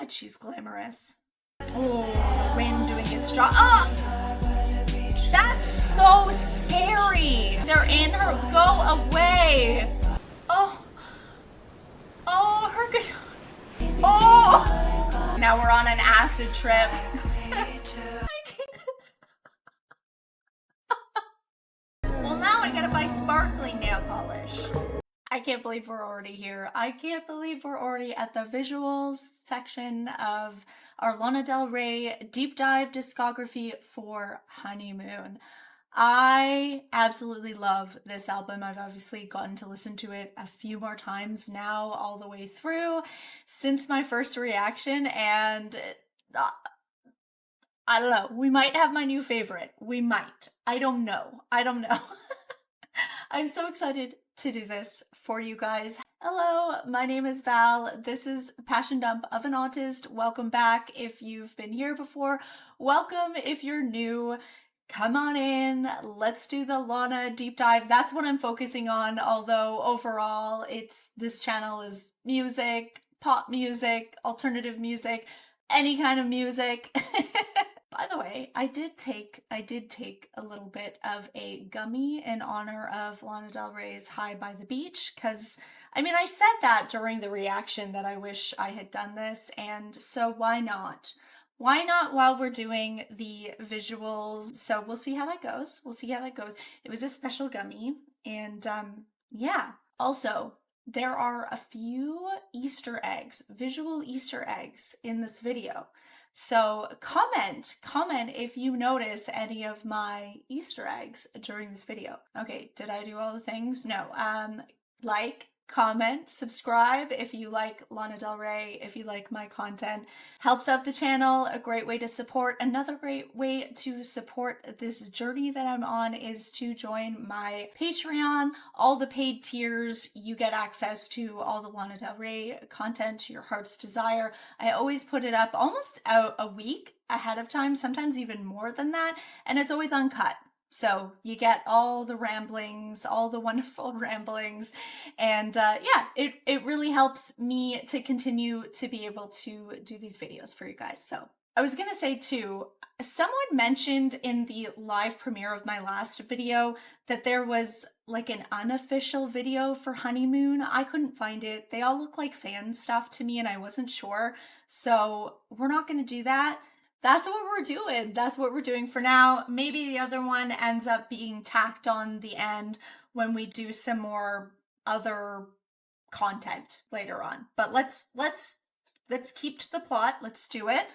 God, she's glamorous. Oh, the wind doing its job. Oh! That's so scary. They're in her. Go away. Oh. Oh, her guitar. Oh. Now we're on an acid trip. Well, now I gotta buy sparkling nail polish. I can't believe we're already here. I can't believe we're already at the visuals section of our Lana Del Rey deep dive discography for Honeymoon. I absolutely love this album. I've obviously gotten to listen to it a few more times now, all the way through since my first reaction, and I don't know. We might have my new favorite. We might. I don't know. I'm so excited to do this for you guys. Hello, my name is Val. This is Passion Dump of an Autist. Welcome back if you've been here before. Welcome if you're new. Come on in. Let's do the Lana deep dive. That's what I'm focusing on, although overall this channel is music, pop music, alternative music, any kind of music. By the way, I did take a little bit of a gummy in honor of Lana Del Rey's High by the Beach, because I mean, I said that during the reaction that I wish I had done this, and so why not? Why not while we're doing the visuals? So we'll see how that goes. It was a special gummy, and yeah. Also, there are a few Easter eggs, visual Easter eggs in this video. So comment if you notice any of my Easter eggs during this video. Okay, did I do all the things? No. Like, comment, subscribe if you like Lana Del Rey, if you like my content. Helps out the channel, a great way to support. Another great way to support this journey that I'm on is to join my Patreon. All the paid tiers, you get access to all the Lana Del Rey content to your heart's desire. I always put it up almost a week ahead of time, sometimes even more than that, and it's always uncut. So you get all the ramblings, all the wonderful ramblings, and yeah, it really helps me to continue to be able to do these videos for you guys. So I was gonna say too, someone mentioned in the live premiere of my last video that there was like an unofficial video for Honeymoon. I couldn't find it. They all look like fan stuff to me and I wasn't sure. So we're not gonna do that. That's what we're doing. That's what we're doing for now. Maybe the other one ends up being tacked on the end when we do some more other content later on. But let's keep to the plot. Let's do it.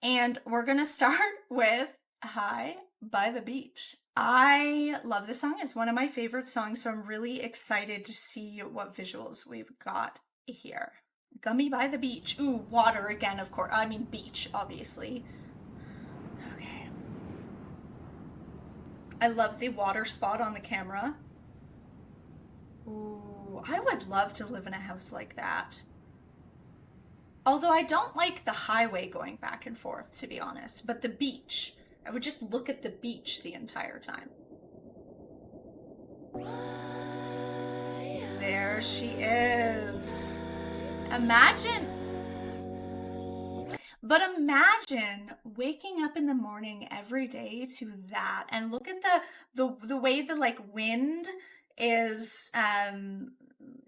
And we're going to start with High by the Beach. I love this song. It's one of my favorite songs, so I'm really excited to see what visuals we've got here. Gummy by the Beach. Ooh, water again, of course. I mean beach, obviously. Okay. I love the water spot on the camera. Ooh, I would love to live in a house like that. Although I don't like the highway going back and forth, to be honest, but the beach. I would just look at the beach the entire time. There she is. Imagine waking up in the morning every day to that, and look at the way the like wind is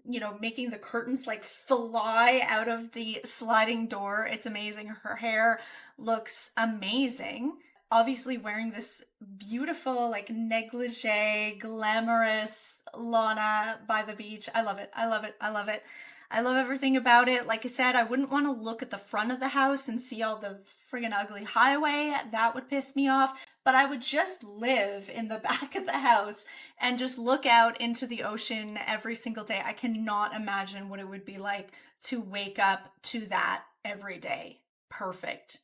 you know, making the curtains like fly out of the sliding door. It's amazing. Her hair looks amazing. Obviously wearing this beautiful like negligee, glamorous Lana by the Beach. I love it. I love everything about it. Like I said, I wouldn't want to look at the front of the house and see all the friggin' ugly highway. That would piss me off. But I would just live in the back of the house and just look out into the ocean every single day. I cannot imagine what it would be like to wake up to that every day. Perfect.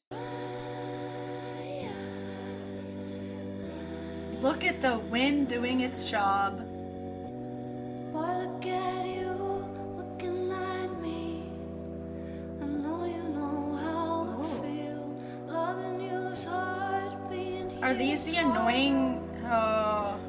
Look at the wind doing its job. Boy, look at you. Are these the annoying... Oh.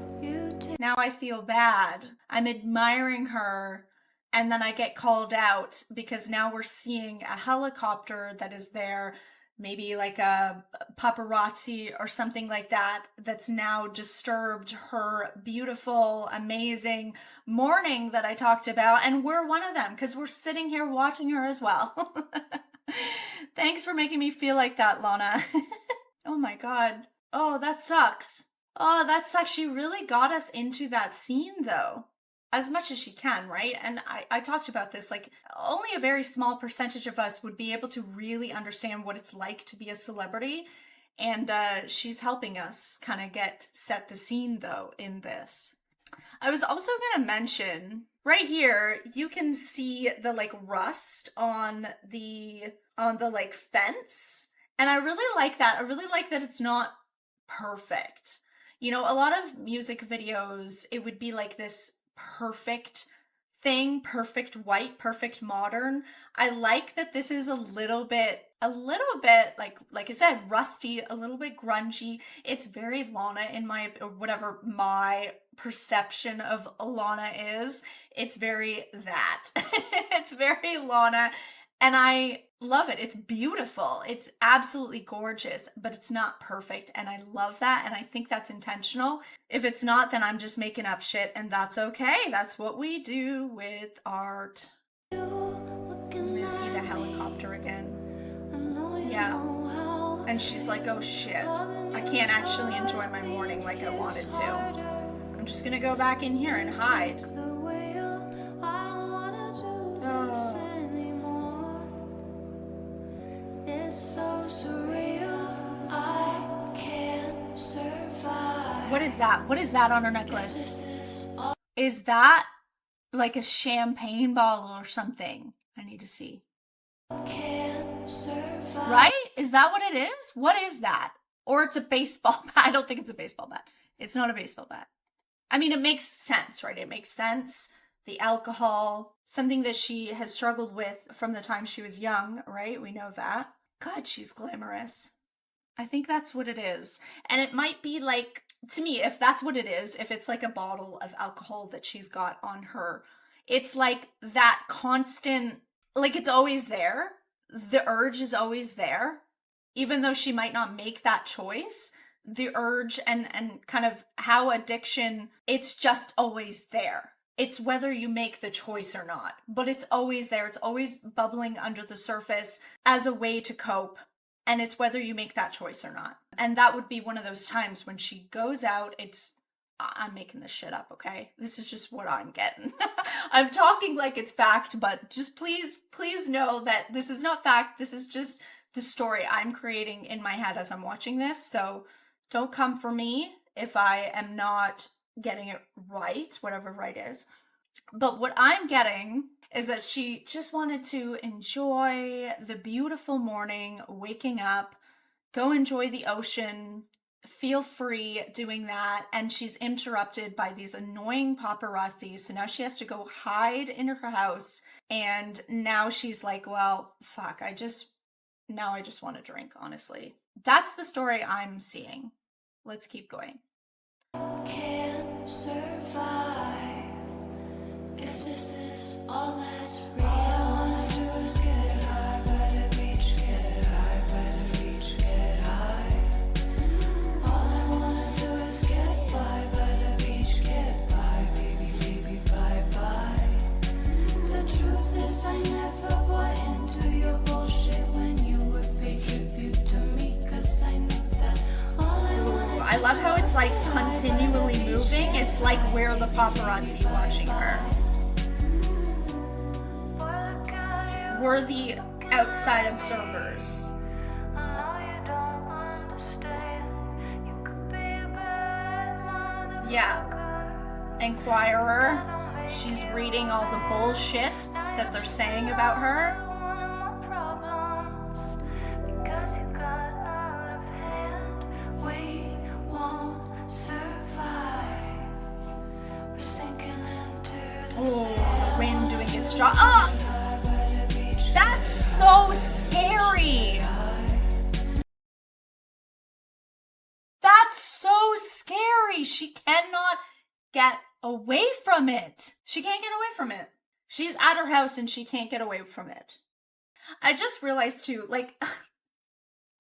Now I feel bad. I'm admiring her and then I get called out because now we're seeing a helicopter that is there, maybe like a paparazzi or something like that, that's now disturbed her beautiful, amazing morning that I talked about. And we're one of them because we're sitting here watching her as well. Thanks for making me feel like that, Lana. Oh my God. Oh, that sucks. Oh, that sucks. She really got us into that scene though. As much as she can, right? And I talked about this, like only a very small percentage of us would be able to really understand what it's like to be a celebrity. And she's helping us kind of set the scene though in this. I was also going to mention right here, you can see the like rust on the like fence. And I really like that. I really like that it's not perfect. You know, a lot of music videos, it would be like this perfect thing, perfect white, perfect modern. I like that this is a little bit like I said, rusty, a little bit grungy. It's very Lana in my, or whatever my perception of Lana is. It's very that. It's very Lana. And I love it. It's beautiful. It's absolutely gorgeous, but it's not perfect. And I love that. And I think that's intentional. If it's not, then I'm just making up shit, and that's okay. That's what we do with art. I'm gonna see the helicopter again. Yeah. And she's like, oh shit. I can't actually enjoy my morning like I wanted to. I'm just gonna go back in here and hide. Oh. So surreal, I can't survive. What is that? What is that on her necklace? Is that like a champagne bottle or something? I need to see. Can't survive. Right? Is that what it is? What is that? Or it's a baseball bat. I don't think it's a baseball bat. It's not a baseball bat. I mean, it makes sense, right? It makes sense. The alcohol, something that she has struggled with from the time she was young, right? We know that. God, she's glamorous. I think that's what it is. And it might be like, to me, if that's what it is, if it's like a bottle of alcohol that she's got on her, it's like that constant, like it's always there. The urge is always there. Even though she might not make that choice, the urge and kind of how addiction, it's just always there. It's whether you make the choice or not, but it's always there. It's always bubbling under the surface as a way to cope. And it's whether you make that choice or not. And that would be one of those times when she goes out, I'm making this shit up, okay? This is just what I'm getting. I'm talking like it's fact, but just please know that this is not fact. This is just the story I'm creating in my head as I'm watching this. So don't come for me if I am not getting it right, whatever right is. But what I'm getting is that she just wanted to enjoy the beautiful morning, waking up, go enjoy the ocean, feel free doing that. And she's interrupted by these annoying paparazzi. So now she has to go hide in her house. And now she's like, well, fuck, now I just want to drink, honestly. That's the story I'm seeing. Let's keep going. Can't survive if this is all that's real. All I wanna do is get high by the beach, get high by the beach, get high. All I wanna do is get by the beach, get by, baby, baby, bye bye. The truth is I never bought into your bullshit when you would pay tribute to me, 'cause I knew that all I wanted. I love how it's like continually moving. It's like we're the paparazzi watching her. We're the outside observers. Yeah. Inquirer. She's reading all the bullshit that they're saying about her. Oh, the wind doing its job. Oh! That's so scary. That's so scary. She cannot get away from it. She can't get away from it. She's at her house and she can't get away from it. I just realized too, like,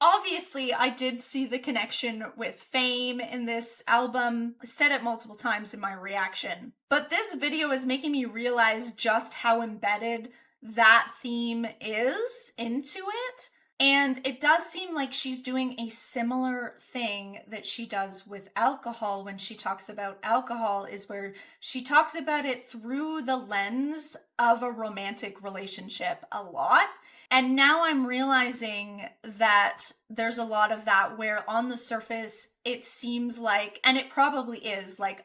obviously I did see the connection with fame in this album. I said it multiple times in my reaction. But this video is making me realize just how embedded that theme is into it. And it does seem like she's doing a similar thing that she does with alcohol when she talks about alcohol, is where she talks about it through the lens of a romantic relationship a lot. And now I'm realizing that there's a lot of that where on the surface it seems like, and it probably is, like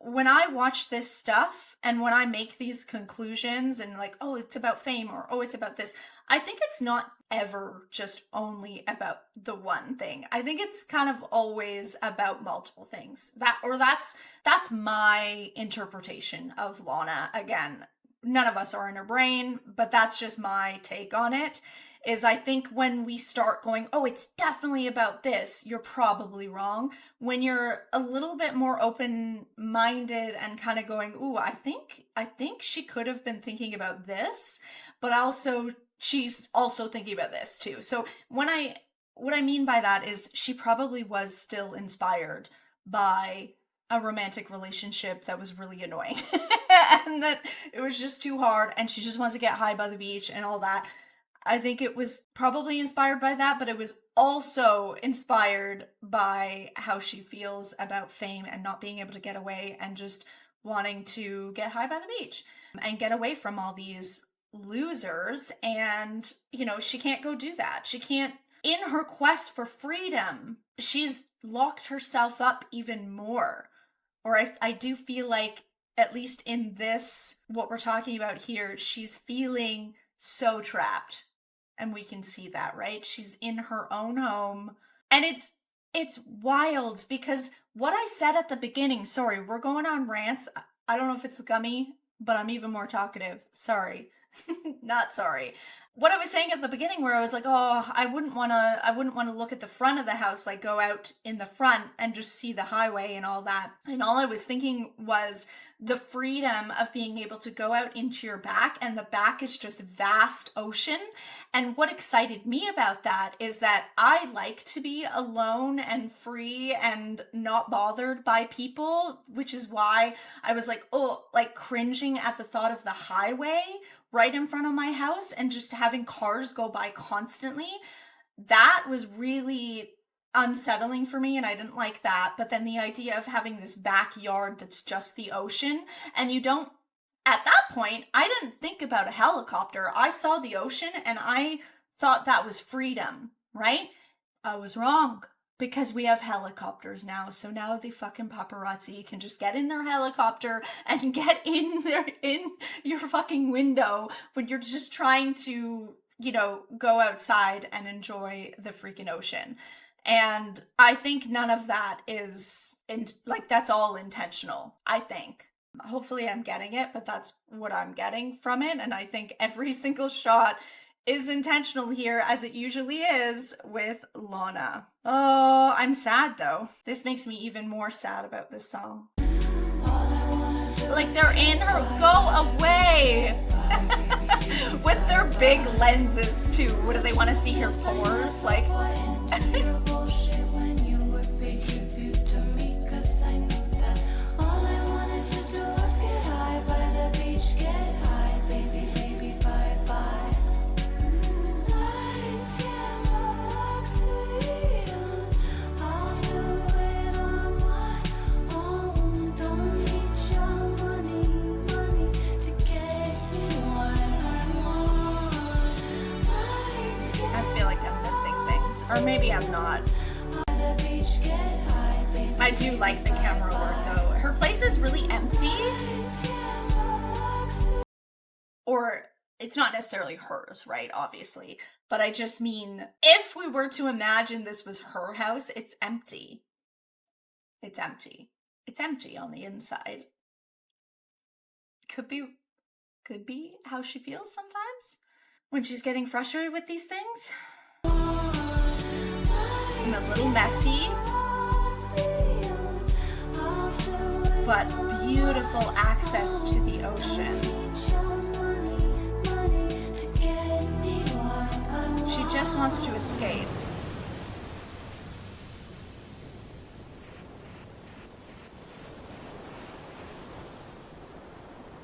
when I watch this stuff and when I make these conclusions and like, oh, it's about fame or oh, it's about this, I think it's not ever just only about the one thing. I think it's kind of always about multiple things. That's my interpretation of Lana. Again, none of us are in her brain, but that's just my take on it. Is I think when we start going, oh, it's definitely about this, you're probably wrong. When you're a little bit more open-minded and kind of going, ooh, I think she could have been thinking about this, but also she's also thinking about this too. So what I mean by that is she probably was still inspired by a romantic relationship that was really annoying and that it was just too hard and she just wants to get high by the beach and all that. I think it was probably inspired by that, but it was also inspired by how she feels about fame and not being able to get away and just wanting to get high by the beach and get away from all these losers. And, you know, she can't go do that. She can't, in her quest for freedom, she's locked herself up even more. Or I do feel like, at least in this, what we're talking about here, she's feeling so trapped. And we can see that, right? She's in her own home. And it's wild because what I said at the beginning, sorry, we're going on rants. I don't know if it's the gummy, but I'm even more talkative. Sorry. Not sorry. What I was saying at the beginning where I was like, oh, I wouldn't want to look at the front of the house, like go out in the front and just see the highway and all that. And all I was thinking was the freedom of being able to go out into your back, and the back is just vast ocean. And what excited me about that is that I like to be alone and free and not bothered by people, which is why I was like, oh, like cringing at the thought of the highway right in front of my house and just having cars go by constantly. That was really unsettling for me and I didn't like that. But then the idea of having this backyard that's just the ocean, and you don't, at that point, I didn't think about a helicopter. I saw the ocean and I thought that was freedom, right? I was wrong. Because we have helicopters now. So now the fucking paparazzi can just get in their helicopter and get in your fucking window when you're just trying to, you know, go outside and enjoy the freaking ocean. And I think none of that is, that's all intentional, I think. Hopefully I'm getting it, but that's what I'm getting from it. And I think every single shot is intentional here, as it usually is with Lana. Oh, I'm sad though. This makes me even more sad about this song. Like they're in her, go away! With their big lenses too. What do they want to see her pores? Like or maybe I'm not. I do like the camera work though. Her place is really empty. Or it's not necessarily hers, right? Obviously. But I just mean, if we were to imagine this was her house, it's empty. It's empty. It's empty on the inside. Could be how she feels sometimes when she's getting frustrated with these things. And a little messy, but beautiful access to the ocean. She just wants to escape.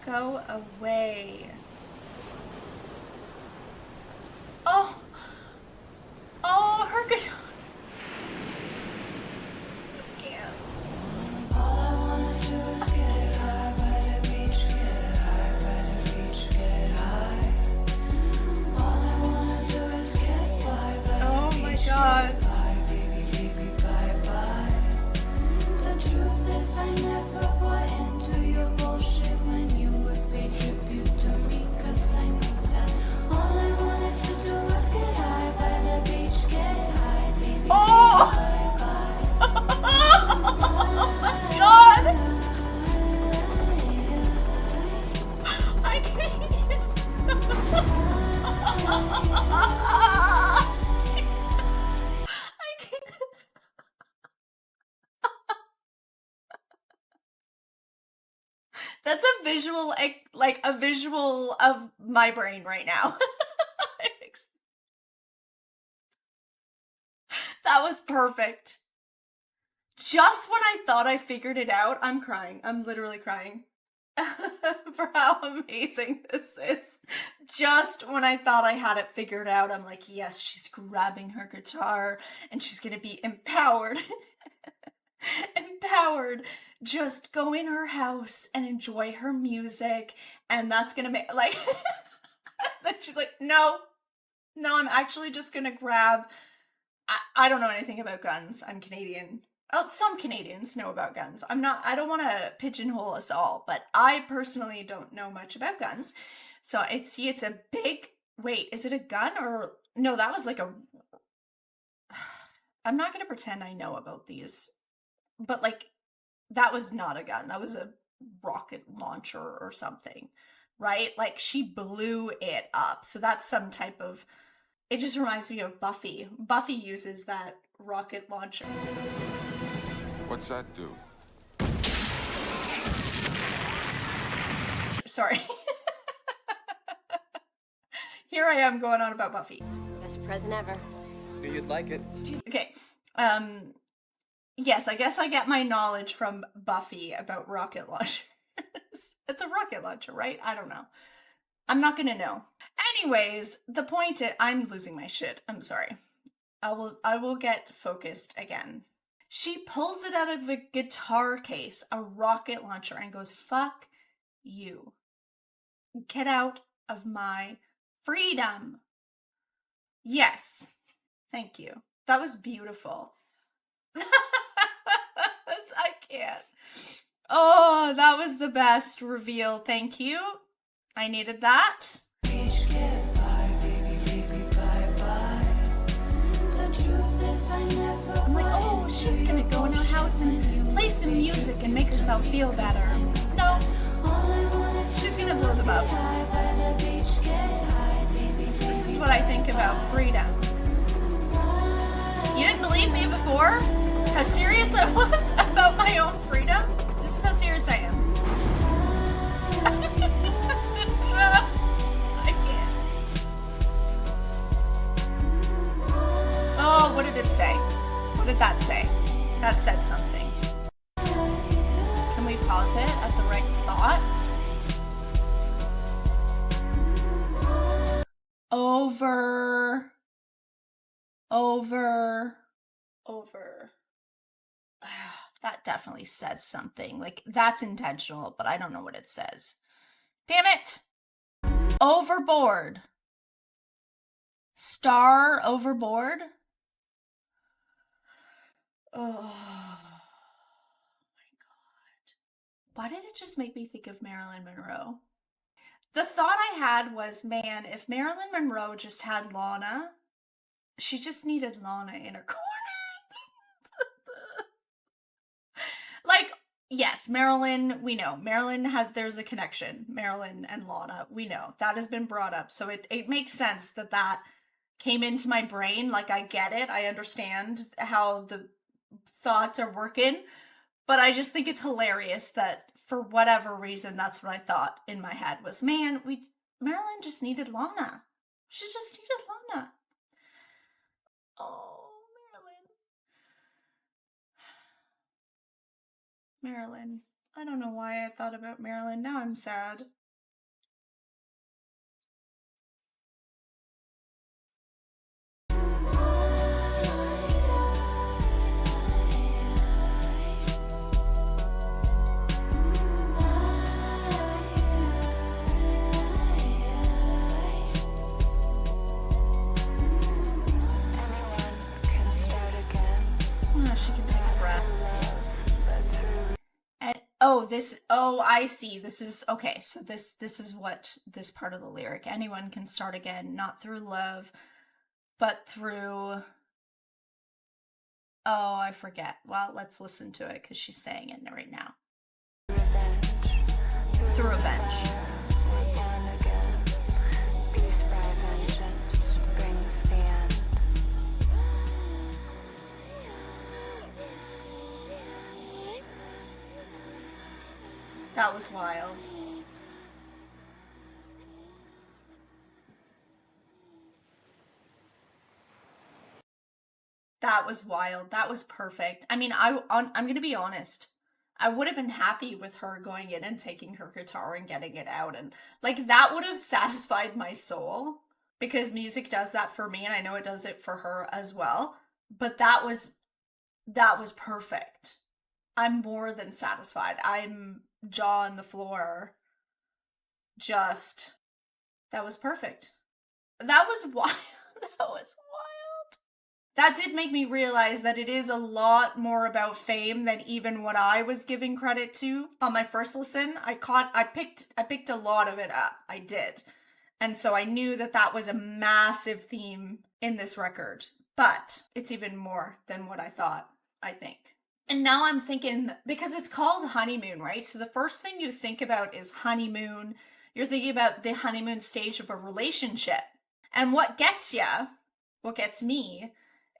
Go away. Oh! Oh, her guitar. I can't. All I wanna do is get high by the beach, get high by the beach, get high. All I wanna do is get by by Oh the my beach, God. get by, baby, baby, bye bye. The truth is I never bought into your bullshit when you would pay tribute to me, 'cause I knew that all I wanted to do was get high by the beach, get high, baby, Oh! bye bye. Oh my God! I can't. I can't. That's a visual, like a visual of my brain right now. That was perfect. Just when I thought I figured it out, I'm crying. I'm literally crying for how amazing this is. Just when I thought I had it figured out, I'm like, yes, she's grabbing her guitar and she's gonna be empowered. Empowered. Just go in her house and enjoy her music, and that's gonna make, like, then she's like, no, I'm actually just gonna grab. I don't know anything about guns. I'm Canadian. Oh, some Canadians know about guns. I don't want to pigeonhole us all, but I personally don't know much about guns. So it's a big, wait, is it a gun or, no, that was like a, I'm not going to pretend I know about these, but like, that was not a gun. That was a rocket launcher or something, right? Like she blew it up. So that's some type of, it just reminds me of Buffy. Buffy uses that rocket launcher. What's that do? Sorry. Here I am going on about Buffy. Best present ever. Knew you'd like it. Okay. Yes, I guess I get my knowledge from Buffy about rocket launchers. It's a rocket launcher, right? I don't know. I'm not gonna know. Anyways, the point is, I'm losing my shit. I'm sorry. I will get focused again. She pulls it out of a guitar case, a rocket launcher, and goes, fuck you. Get out of my freedom. Yes. Thank you. That was beautiful. I can't. Oh, that was the best reveal. Thank you. I needed that. Beach, get by, baby, baby, bye bye. The truth is I never I'm like, oh, she's gonna go in her house and play some music and make herself feel better. No, she's gonna blow them up. This is what I think about freedom. You didn't believe me before? How serious I was about my own freedom? This is how serious I am. I can't. Oh, what did it say? What did that say? That said something. Can we pause it at the right spot? Over. That definitely says something. Like, that's intentional, but I don't know what it says. Damn it! Overboard. Star overboard? Oh my God. Why did it just make me think of Marilyn Monroe? The thought I had was, man, if Marilyn Monroe just had Lana, she just needed Lana in her corner. Like, yes, Marilyn, we know. There's a connection. Marilyn and Lana, we know. That has been brought up. So it makes sense that came into my brain. Like, I get it. I understand how the thoughts are working. But I just think it's hilarious that for whatever reason, that's what I thought in my head was, man, Marilyn just needed Lana. She just needed Lana. Marilyn. I don't know why I thought about Marilyn. Now I'm sad. She can take a breath. And oh, I see. This is okay. So this is what this part of the lyric. Anyone can start again, not through love, but through. Oh, I forget. Well, let's listen to it because she's saying it right now. Through revenge. That was wild. That was wild. That was perfect. I mean, I'm going to be honest. I would have been happy with her going in and taking her guitar and getting it out, and like that would have satisfied my soul, because music does that for me and I know it does it for her as well. But that was perfect. I'm more than satisfied. I'm jaw on the floor. Just, that was perfect. That was wild. That was wild. That did make me realize that it is a lot more about fame than even what I was giving credit to on my first listen. I picked a lot of it up. I did. And so I knew that that was a massive theme in this record. But it's even more than what I thought, I think. And now I'm thinking, because it's called Honeymoon, right? So the first thing you think about is honeymoon. You're thinking about the honeymoon stage of a relationship. And what gets me,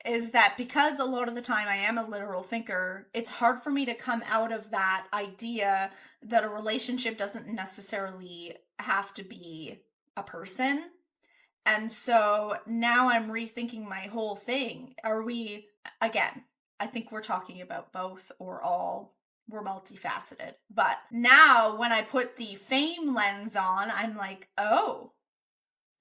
is that because a lot of the time I am a literal thinker, it's hard for me to come out of that idea that a relationship doesn't necessarily have to be a person. And so now I'm rethinking my whole thing. Are we, again, I think we're talking about both or all. We're multifaceted. But now when I put the fame lens on, I'm like, oh,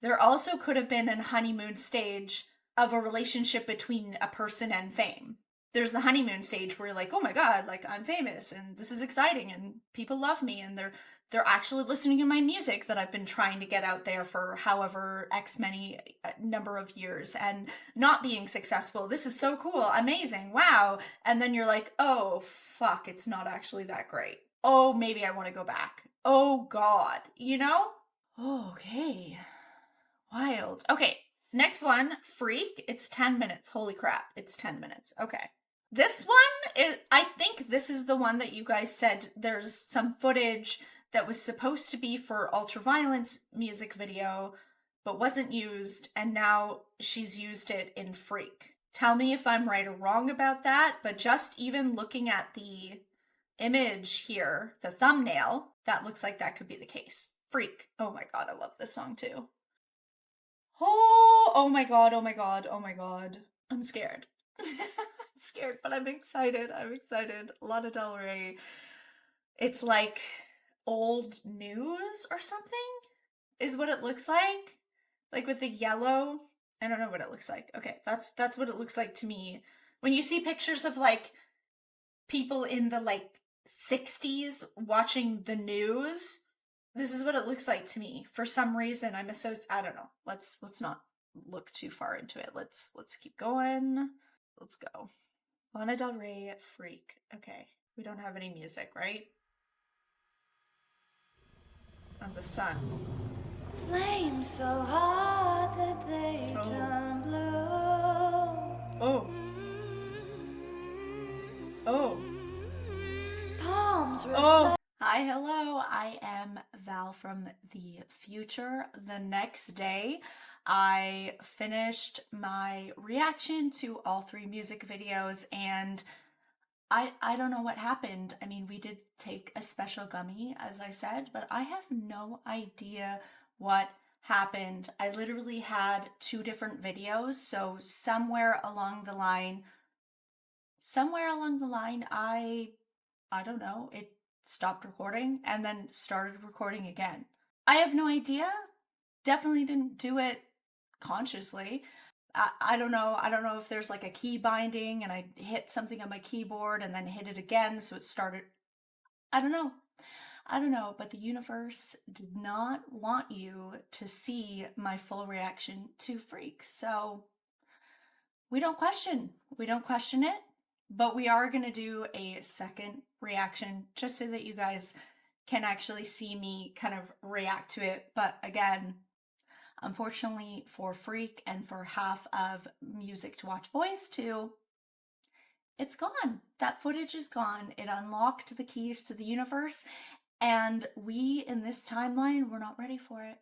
there also could have been a honeymoon stage of a relationship between a person and fame. There's the honeymoon stage where you're like, oh my God, like I'm famous and this is exciting and people love me and they're actually listening to my music that I've been trying to get out there for however X many number of years and not being successful. This is so cool, amazing, wow. And then you're like, oh fuck, it's not actually that great. Oh, maybe I want to go back. Oh God, you know? Okay. Wild. Okay, next one, Freak. It's 10 minutes. Holy crap, it's 10 minutes. Okay. This one is, I think this is the one that you guys said there's some footage that was supposed to be for Ultraviolence music video, but wasn't used, and now she's used it in Freak. Tell me if I'm right or wrong about that, but just even looking at the image here, the thumbnail, that looks like that could be the case. Freak. Oh my God, I love this song too. Oh my God, oh my God, oh my God. I'm scared. I'm scared, but I'm excited. I'm excited. Lana Del Rey. It's like old news or something is what it looks like. Like with the yellow. I don't know what it looks like. Okay, that's what it looks like to me. When you see pictures of like people in the like 60s watching the news, this is what it looks like to me. For some reason, I don't know. Let's not look too far into it. Let's keep going. Let's go. Lana Del Rey, Freak. Okay, we don't have any music, right? Of the sun. Flames so hot that they turn blue. Oh. Oh. Palms Oh. Hi, hello. I am Val from the future. The next day, I finished my reaction to all 3 music videos, and I don't know what happened. I mean, we did take a special gummy, as I said, but I have no idea what happened. I literally had 2 different videos, so somewhere along the line, I I don't know, it stopped recording and then started recording again. I have no idea. Definitely didn't do it consciously. I don't know. I don't know if there's like a key binding and I hit something on my keyboard and then hit it again, so it started. I don't know. I don't know, but the universe did not want you to see my full reaction to Freak. So we don't question. We don't question it, but we are going to do a second reaction just so that you guys can actually see me kind of react to it. But again, unfortunately for Freak and for half of Music to Watch Boys 2, it's gone. That footage is gone. It unlocked the keys to the universe, and we in this timeline were not ready for it.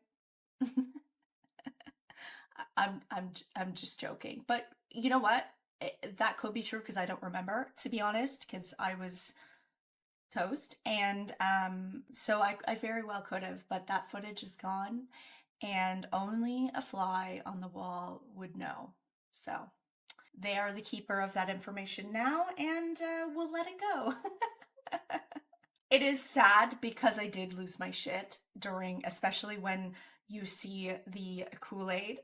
I'm just joking, but you know what? That could be true because I don't remember, to be honest, because I was toast, and so I very well could have, but that footage is gone, and only a fly on the wall would know. So they are the keeper of that information now, and we'll let it go. It is sad because I did lose my shit during, especially when you see the Kool-Aid,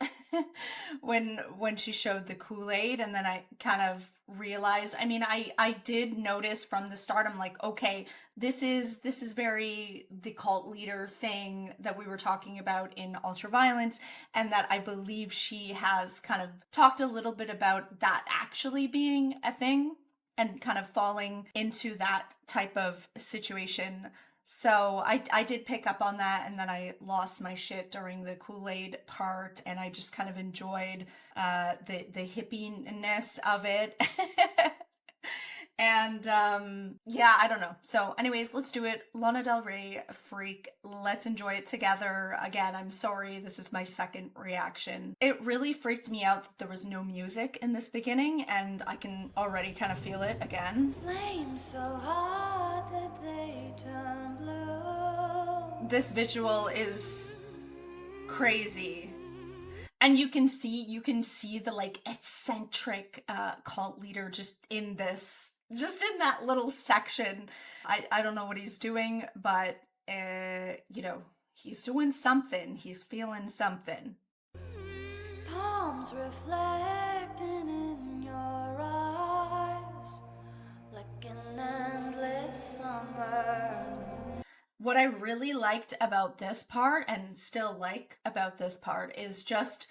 when she showed the Kool-Aid, and then I kind of realized, I mean, I did notice from the start, I'm like, okay, this is very the cult leader thing that we were talking about in Ultraviolence, and that I believe she has kind of talked a little bit about that actually being a thing and kind of falling into that type of situation. So I did pick up on that, and then I lost my shit during the Kool-Aid part, and I just kind of enjoyed the hippiness of it. And yeah, I don't know. So anyways, let's do it. Lana Del Rey, Freak. Let's enjoy it together. Again, I'm sorry, this is my second reaction. It really freaked me out that there was no music in this beginning, and I can already kind of feel it again. Flames so hot that they turn blue. This visual is crazy. And you can see the like eccentric cult leader just in that little section. I don't know what he's doing, but you know, he's doing something. He's feeling something. Palms reflecting in your eyes like an endless summer. What I really liked about this part, and still like about this part, is just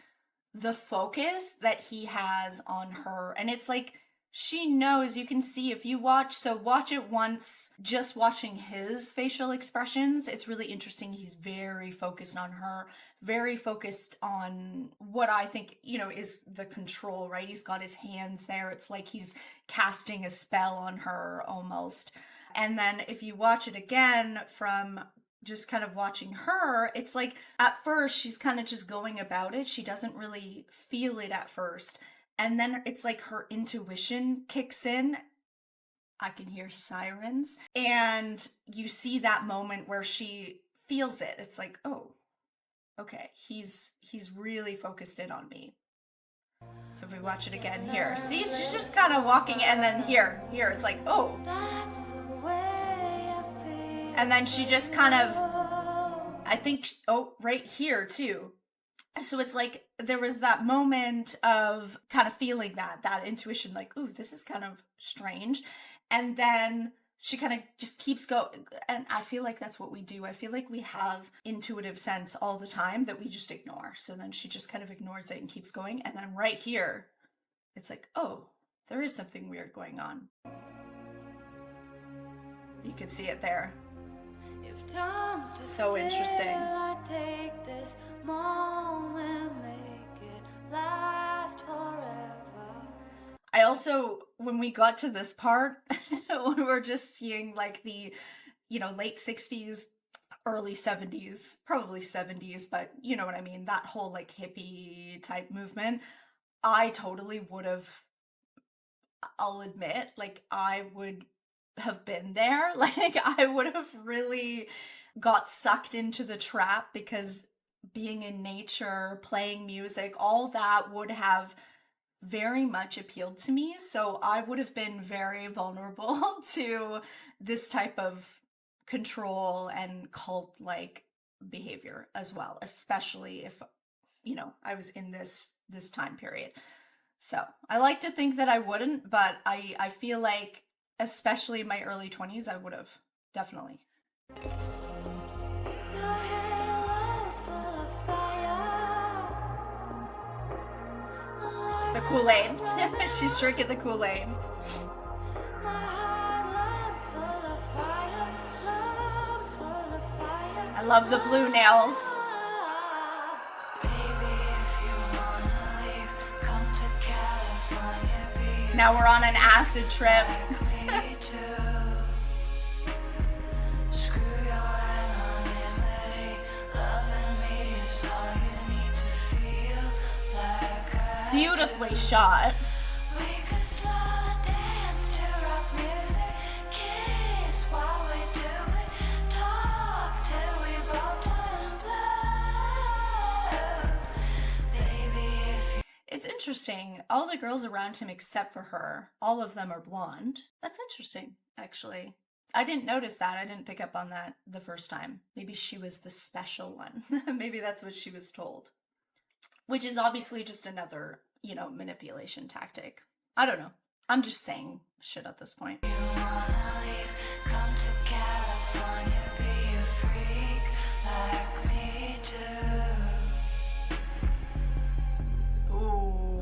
the focus that he has on her. And it's like, she knows, you can see if you watch, so watch it once, just watching his facial expressions. It's really interesting. He's very focused on her, very focused on what I think, you know, is the control, right? He's got his hands there. It's like he's casting a spell on her almost. And then if you watch it again from just kind of watching her, it's like at first she's kind of just going about it. She doesn't really feel it at first. And then it's like her intuition kicks in. I can hear sirens. And you see that moment where she feels it. It's like, oh, okay, he's really focused in on me. So if we watch it again here, see, she's just kind of walking, and then here, it's like, oh. That's the way I feel. And then she just kind of, I think, oh, right here too. So it's like there was that moment of kind of feeling that intuition, like, ooh, this is kind of strange. And then she kind of just keeps going. And I feel like that's what we do. I feel like we have intuitive sense all the time that we just ignore. So then she just kind of ignores it and keeps going. And then right here, it's like, oh, there is something weird going on. You can see it there. If time's too So interesting. still, I take this moment, make it last forever. I also, when we got to this part, when we were just seeing like the, you know, late 60s, early 70s, probably 70s, but you know what I mean, that whole like hippie type movement, I totally would have, I'll admit, like I would have been there. Like I would have really got sucked into the trap, because being in nature, playing music, all that would have very much appealed to me. So I would have been very vulnerable to this type of control and cult-like behavior as well, especially if, you know, I was in this time period. So I like to think that I wouldn't, but I feel like, especially in my early 20s, I would have, definitely. Your halo's full of fire. I'm The rising Kool-Aid. up, She's drinking the Kool-Aid. my heart love's full of fire. Love's full of fire. I love the blue nails. Baby, if you wanna leave, come to California, be Now we're on an acid trip. me too. Screw your anonymity. Loving me is all you need to feel like I Beautifully shot. We could slow dance to rock music, kiss while we do it, talk till we both turn blue. Baby, if you It's interesting. All the girls around him except for her, all of them are blonde. That's interesting, actually. I didn't notice that. I didn't pick up on that the first time. Maybe she was the special one. Maybe that's what she was told. Which is obviously just another, you know, manipulation tactic. I don't know. I'm just saying shit at this point. wanna leave, come to California, be a freak like me too. Ooh.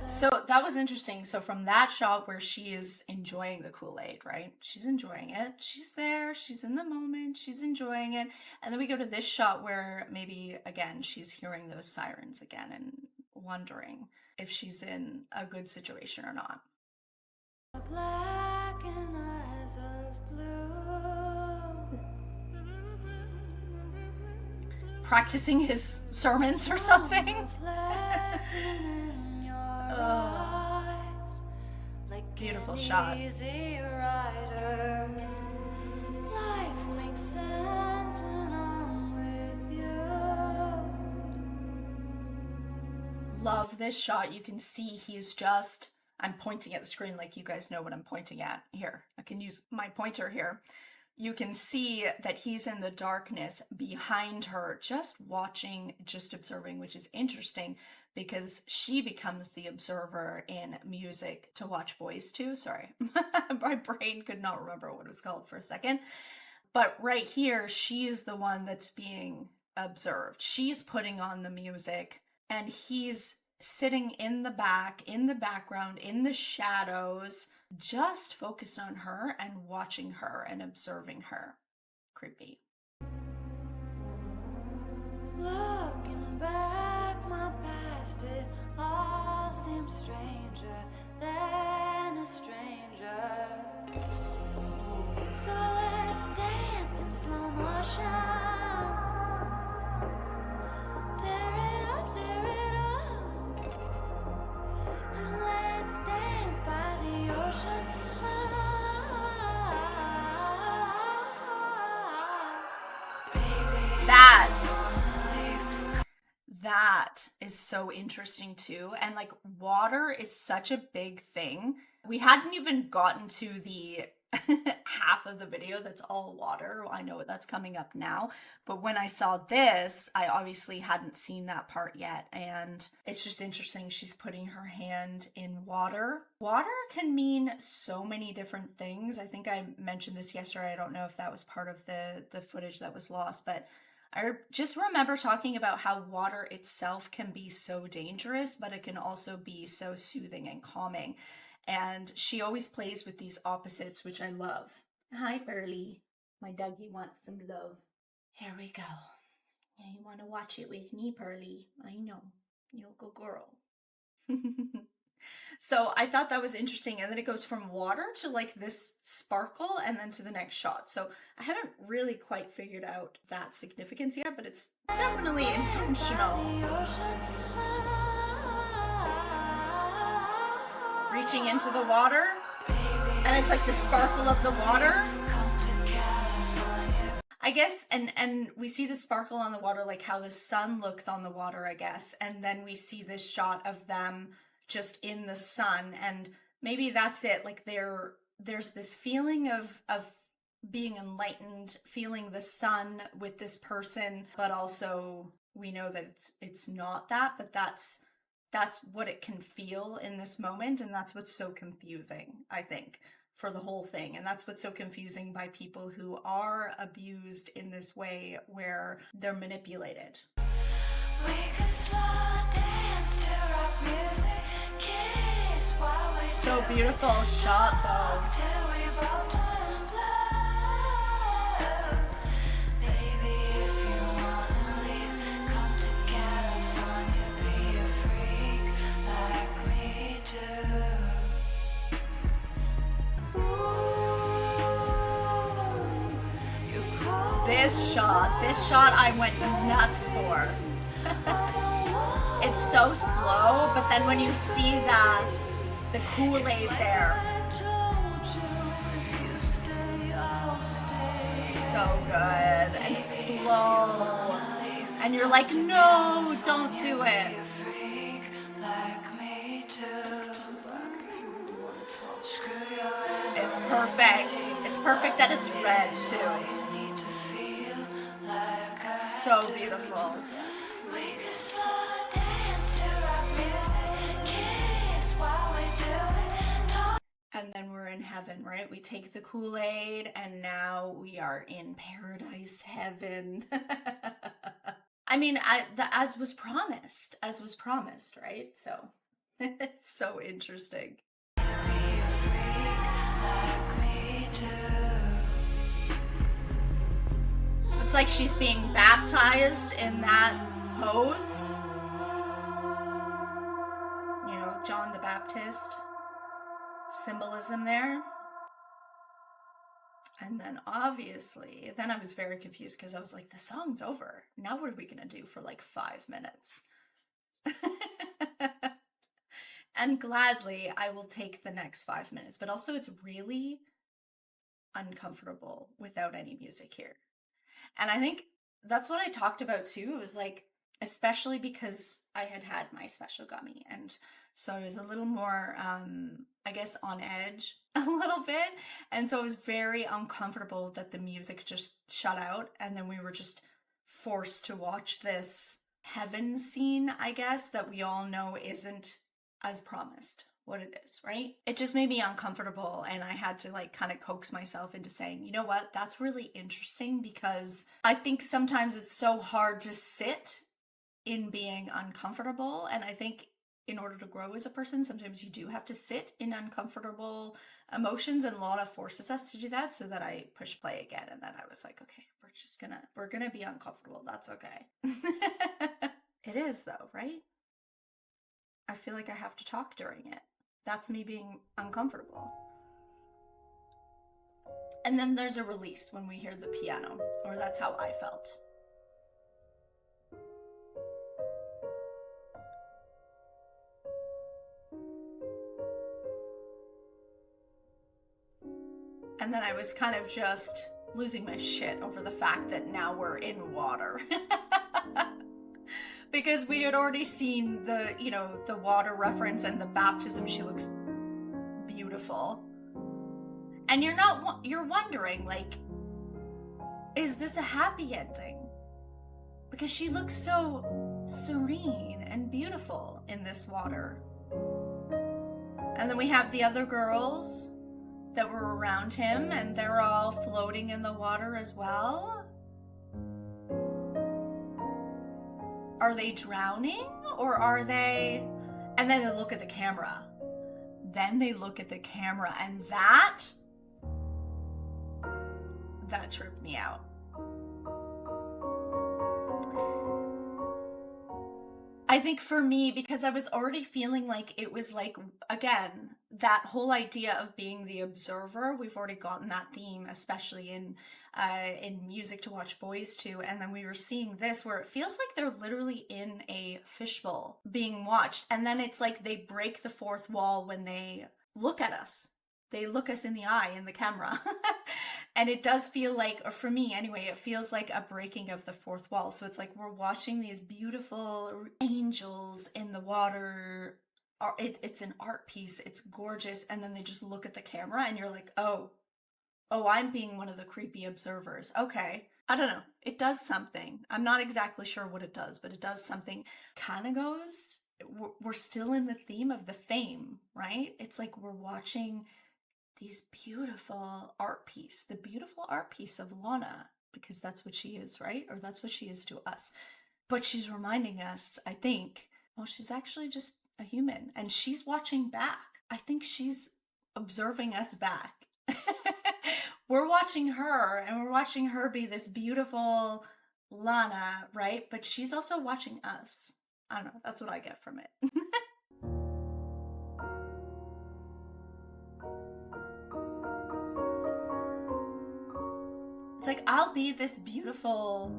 So that was interesting. So from that shot where she is enjoying the Kool-Aid, right? She's enjoying it. She's there. She's in the moment. She's enjoying it. And then we go to this shot where maybe, again, she's hearing those sirens again and wondering if she's in a good situation or not. Black and eyes of blue. Practicing his sermons or something. Reflecting in your eyes, like Beautiful an shot. easy rider. Life makes sense when I'm with you. Love this shot. You can see he's just, I'm pointing at the screen like you guys know what I'm pointing at. Here, I can use my pointer here. You can see that he's in the darkness behind her, just watching, just observing, which is interesting because she becomes the observer in music to watch boys to. Sorry, my brain could not remember what it was called for a second. But right here, she is the one that's being observed. She's putting on the music and he's sitting in the back, in the background, in the shadows, just focused on her and watching her and observing her. Creepy. Looking back, my past, it all seems stranger than a stranger. So let's dance in slow motion. Tear it up, and let's dance by the ocean. That is so interesting too. And like water is such a big thing. We hadn't even gotten to the half of the video that's all water. I know that's coming up now, but when I saw this, I obviously hadn't seen that part yet, and it's just interesting. She's putting her hand in water. Water can mean so many different things. I think I mentioned this yesterday. I don't know if that was part of the footage that was lost, but I just remember talking about how water itself can be so dangerous, but it can also be so soothing and calming. And she always plays with these opposites, which I love. Hi, Burley. My doggy wants some love. Here we go. Yeah, you want to watch it with me, Pearly? I know. You're a good girl. So I thought that was interesting. And then it goes from water to like this sparkle and then to the next shot. So I haven't really quite figured out that significance yet, but it's definitely intentional. Reaching into the water, and it's like the sparkle of the water. I guess, and we see the sparkle on the water, like how the sun looks on the water, I guess. And then we see this shot of them just in the sun, and maybe that's it. Like there's this feeling of being enlightened, feeling the sun with this person, but also we know that it's not that, but that's what it can feel in this moment, and that's what's so confusing, I think, for the whole thing. And that's what's so confusing by people who are abused in this way, where they're manipulated. We could slow dance to rock music, kiss while we So beautiful shot though. till we both turn blue. Baby, if you wanna leave, come to California, be a freak like me too. Ooh, you call This shot I went nuts for. It's so slow, but then when you see the Kool-Aid there, so good, and it's slow, and you're like, no, don't do it. It's perfect. It's perfect that it's red too. So beautiful. And then we're in heaven, right? We take the Kool-Aid and now we are in paradise heaven. I mean, as was promised, right? So it's so interesting. It's like she's being baptized in that pose. You know, John the Baptist. Symbolism there. And then obviously, then I was very confused because I was like, the song's over. Now what are we gonna do for like 5 minutes? And gladly, I will take the next 5 minutes. But also it's really uncomfortable without any music here. And I think that's what I talked about too. It was like, especially because I had my special gummy, and so I was a little more, I guess, on edge a little bit. And so it was very uncomfortable that the music just shut out, and then we were just forced to watch this heaven scene, I guess, that we all know isn't as promised what it is, right? It just made me uncomfortable, and I had to like kind of coax myself into saying, you know what, that's really interesting, because I think sometimes it's so hard to sit in being uncomfortable, and I think in order to grow as a person, sometimes you do have to sit in uncomfortable emotions, and Lana forces us to do that, so that I push play again, and then I was like, okay, we're gonna be uncomfortable, that's okay. It is though, right? I feel like I have to talk during it. That's me being uncomfortable. And then there's a release when we hear the piano, or that's how I felt. And then I was kind of just losing my shit over the fact that now we're in water. Because we had already seen the, you know, the water reference and the baptism. She looks beautiful. And you're wondering, like, is this a happy ending? Because she looks so serene and beautiful in this water. And then we have the other girls that were around him, and they're all floating in the water as well. Are they drowning, or are they... And then they look at the camera. And that tripped me out. I think for me, because I was already feeling like it was like, again, that whole idea of being the observer, we've already gotten that theme, especially in music to watch boys to, and then we were seeing this where it feels like they're literally in a fishbowl being watched, and then it's like they break the fourth wall when they look at us. They look us in the eye in the camera. And it does feel like, or for me anyway, it feels like a breaking of the fourth wall. So it's like we're watching these beautiful angels in the water it's an art piece. It's gorgeous. And then they just look at the camera and you're like, oh, I'm being one of the creepy observers. Okay. I don't know. It does something. I'm not exactly sure what it does, but it does something. Kind of goes, we're still in the theme of the fame, right? It's like we're watching these beautiful art piece, the beautiful art piece of Lana, because that's what she is, right? Or that's what she is to us. But she's reminding us, I think, well, she's actually just a human and she's watching back. I think she's observing us back. We're watching her and we're watching her be this beautiful Lana, right? But she's also watching us. I don't know. That's what I get from it. It's like, I'll be this beautiful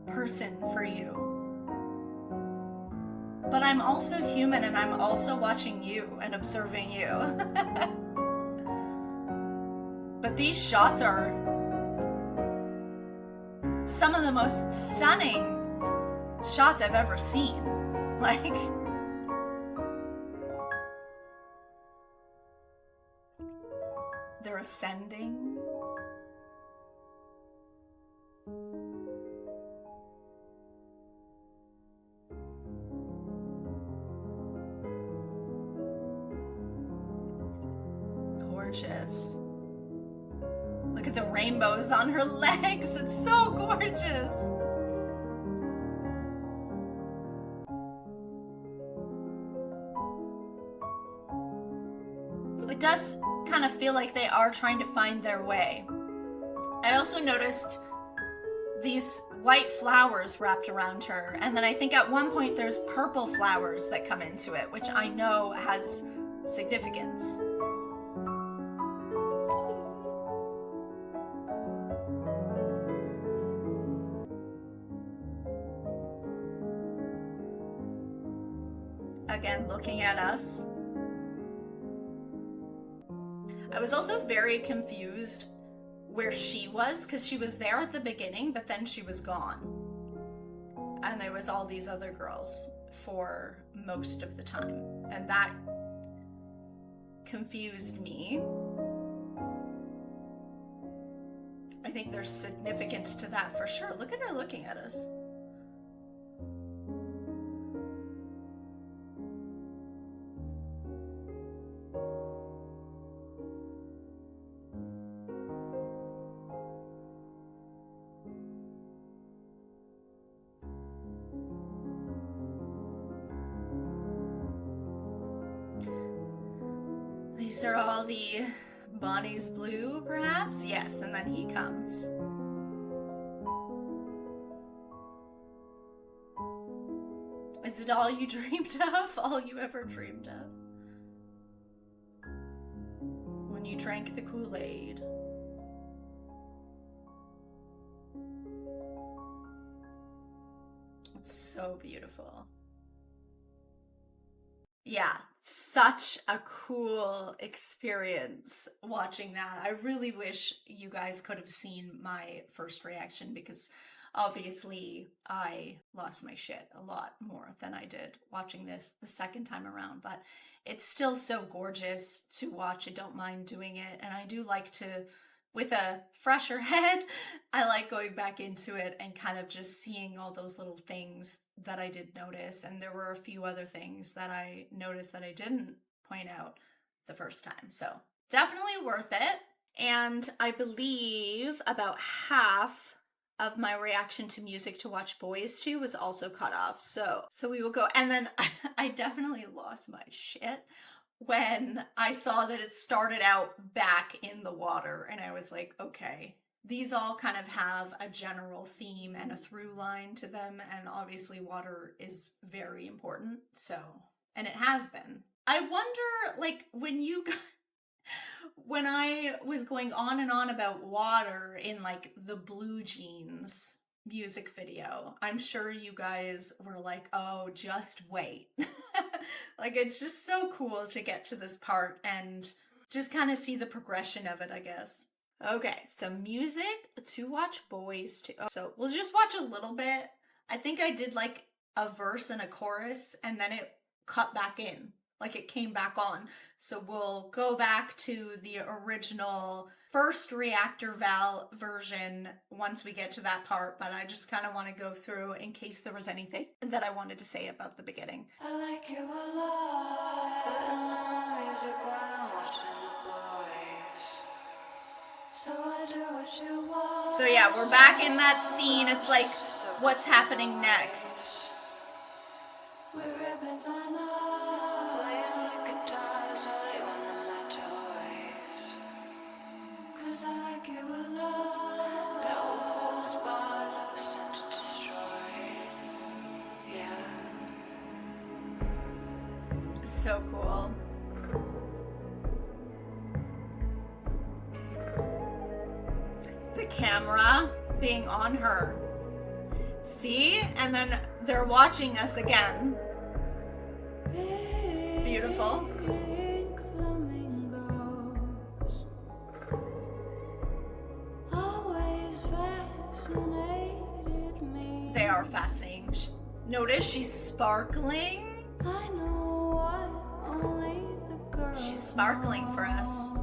person for you. But I'm also human and I'm also watching you and observing you. But these shots are some of the most stunning shots I've ever seen. Like, they're ascending. Gorgeous. Look at the rainbows on her legs. It's so gorgeous. It does kind of feel like they are trying to find their way. I also noticed these white flowers wrapped around her, and then I think at one point there's purple flowers that come into it, which I know has significance. Again, looking at us. I was also very confused where she was, because she was there at the beginning, but then she was gone. And there was all these other girls for most of the time. And that confused me. I think there's significance to that for sure. Look at her looking at us. These are all the Bonnie's Blue, perhaps? Yes, and then he comes. Is it all you dreamed of? All you ever dreamed of? When you drank the Kool-Aid. It's so beautiful. Yeah, such a cool experience watching that. I really wish you guys could have seen my first reaction, because obviously I lost my shit a lot more than I did watching this the second time around, but it's still so gorgeous to watch. I don't mind doing it, and I do like to, with a fresher head, I like going back into it and kind of just seeing all those little things that I did notice. And there were a few other things that I noticed that I didn't point out the first time. So definitely worth it. And I believe about half of my reaction to music to watch boys to was also cut off. So we will go. And then I definitely lost my shit when I saw that it started out back in the water, and I was like, okay, these all kind of have a general theme and a through line to them, and obviously water is very important, so, and it has been. I wonder, like, when I was going on and on about water in, like, the Blue Jeans music video, I'm sure you guys were like, oh, just wait. Like, it's just so cool to get to this part and just kind of see the progression of it, I guess. Okay, so music to watch boys to. So we'll just watch a little bit. I think I did like a verse and a chorus, and then it cut back in. like it came back on. So we'll go back to the original first reactor Val version once we get to that part, but I just kind of want to go through in case there was anything that I wanted to say about the beginning. I like you a lot. Putting on music while I'm watching the boys. So I do what you want. So yeah, we're back in that scene. It's like, what's happening next? With ribbons on us, playing with guitars while they one of my toys. 'Cause I like you a lot. That was bought, I was sent to destroy. Yeah. So cool. The camera being on her. See? And then they're watching us again. Beautiful. Pink flamingos always fascinated me. They are fascinating. Notice she's sparkling. I know what only the girls She's sparkling for us.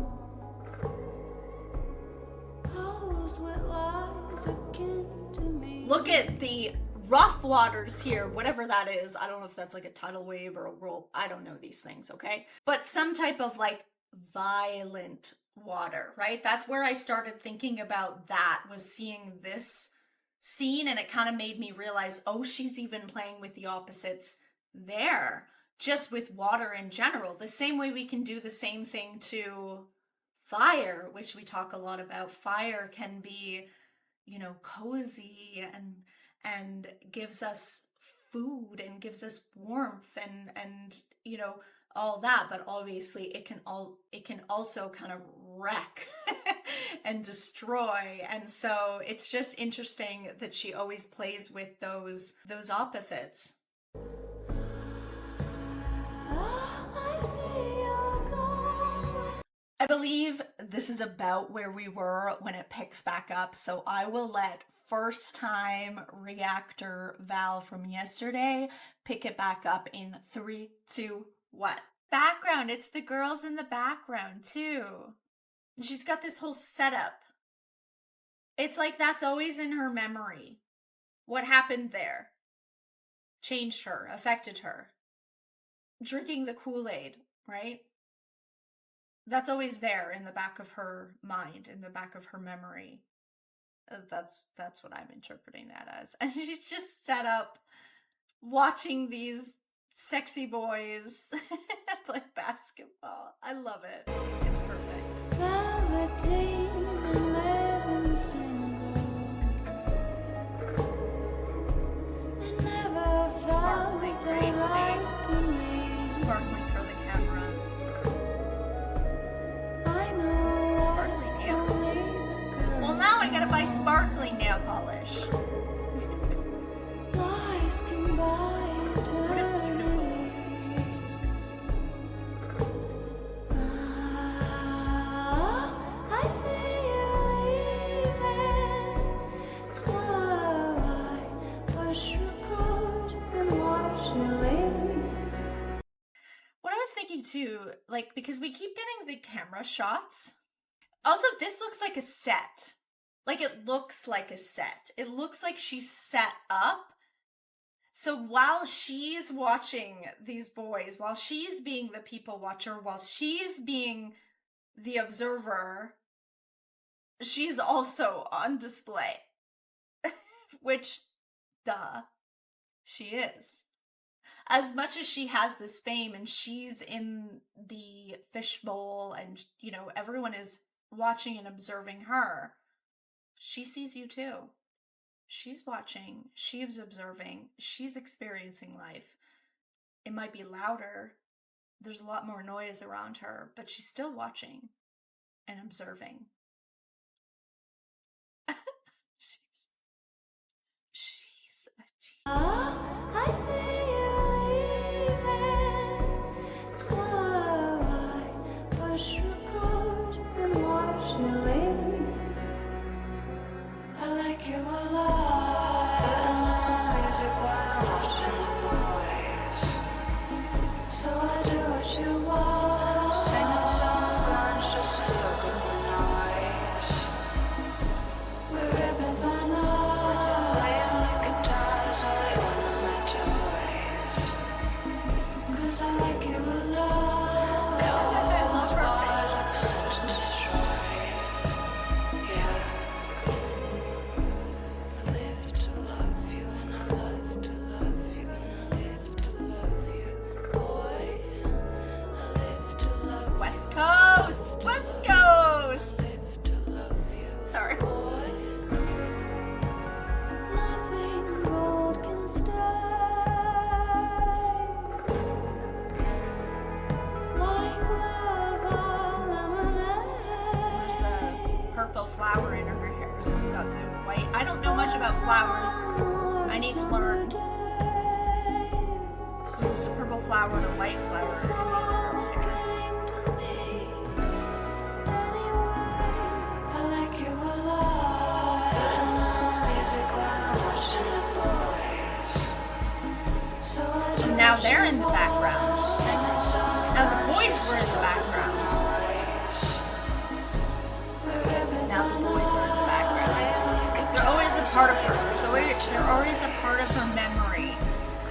knows what lies akin to me. Look at the rough waters here, whatever that is. I don't know if that's like a tidal wave or a whirl. I don't know these things, okay? But some type of like violent water, right? That's where I started thinking about that, was seeing this scene, and it kind of made me realize, oh, she's even playing with the opposites there, just with water in general. The same way we can do the same thing to fire, which we talk a lot about. Fire can be, you know, cozy and gives us food and gives us warmth and you know, all that, but obviously it can also kind of wreck and destroy. And so it's just interesting that she always plays with those opposites. I believe this is about where we were when it picks back up, so I will let first time reactor Val from yesterday pick it back up in 3, 2, 1. Background, it's the girls in the background too. She's got this whole setup. It's like that's always in her memory. What happened there changed her, affected her. Drinking the Kool-Aid, right? That's always there in the back of her mind, in the back of her memory. That's what I'm interpreting that as. And she's just set up watching these sexy boys play basketball. I love it. It's perfect. Velveteen and living single. They never Sparkling, felt right? right to me. Sparkling for the camera. I know Sparkling nails. only the girls Well, now I gotta buy sparkling nail polish. lies can buy What a beautiful. I see you leaving, so I push record and watch you leave. What I was thinking too, like, because we keep getting the camera shots. Also, this looks like a set. Like, it looks like a set. It looks like she's set up. So while she's watching these boys, while she's being the people watcher, while she's being the observer, she's also on display. Which, duh, she is. As much as she has this fame and she's in the fishbowl and, you know, everyone is watching and observing her, she sees you too. She's watching, she's observing, she's experiencing life. It might be louder, there's a lot more noise around her, but she's still watching and observing. she's a genius. I see you leaving, so I push record and watch you leave. I like you a lot. Music while I'm watching the boys. So I do what you flowers. I need to learn. There's a purple flower and a white flower in the other girl's hair. I like you a lot. Putting on music while I'm watching the boys. So I do Now what they're you in the want. background. Singing songs Now the boys were in the background. with ribbons Now the on boys are in the background. the They're always a part of her. They're always a part of her memory.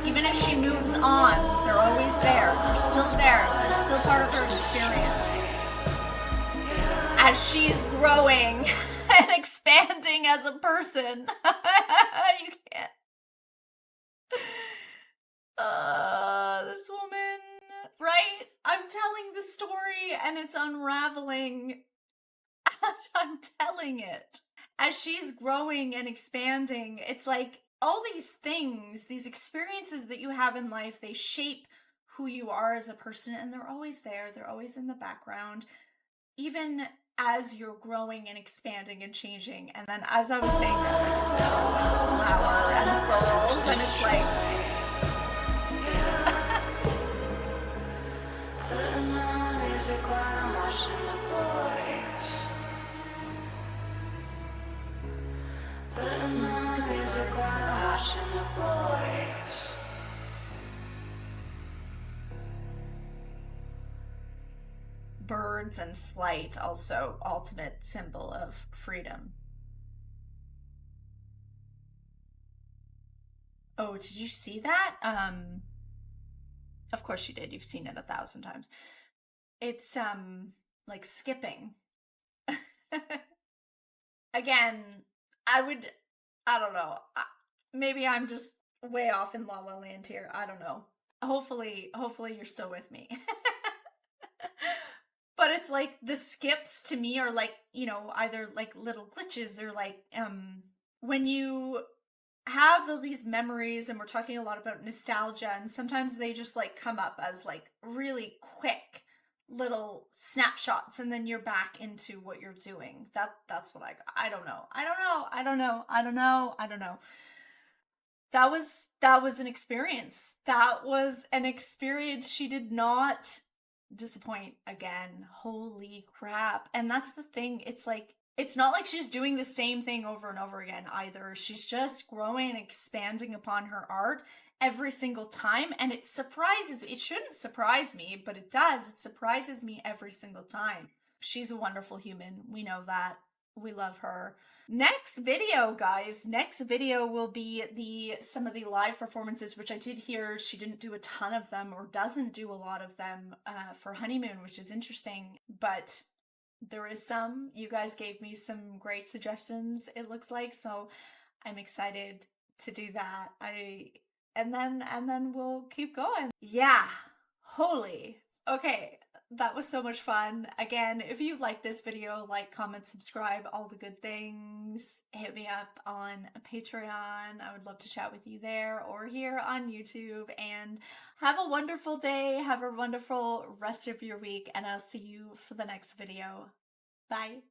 Even if she moves on, they're always there. They're still there. They're still part of her experience. As she's growing and expanding as a person. You can't. This woman, right? I'm telling the story and it's unraveling as I'm telling it. As she's growing and expanding, it's like all these things, these experiences that you have in life, they shape who you are as a person, and they're always there. They're always in the background, even as you're growing and expanding and changing. And then as I was saying that, like, it's the flower and the pearls, and it's like, Putting on music while I'm watching the boys. Putting on music while I'm watching the boys. birds and flight, also ultimate symbol of freedom. Oh, did you see that? Of course you did. You've seen it 1,000 times. It's like skipping. Again, I don't know. Maybe I'm just way off in La La Land here. I don't know. Hopefully you're still with me. But it's like the skips to me are like, either like little glitches or like when you have these memories, and we're talking a lot about nostalgia, and sometimes they just like come up as like really quick little snapshots, and then you're back into what you're doing. That's what I don't know. That was an experience. That was an experience. She did not disappoint again. Holy crap. And that's the thing. It's like, it's not like she's doing the same thing over and over again either. She's just growing and expanding upon her art every single time. And it shouldn't surprise me, but it does. It surprises me every single time. She's a wonderful human. We know that. We love her. Next video, guys. Next video will be some of the live performances, which I did hear she didn't do a ton of them, or doesn't do a lot of them for Honeymoon, which is interesting. But there is some. You guys gave me some great suggestions, it looks like, so I'm excited to do that. And then we'll keep going. Yeah. Holy. Okay. That was so much fun. Again, if you like this video, like, comment, subscribe, all the good things. Hit me up on Patreon. I would love to chat with you there, or here on YouTube. And have a wonderful day. Have a wonderful rest of your week. And I'll see you for the next video. Bye.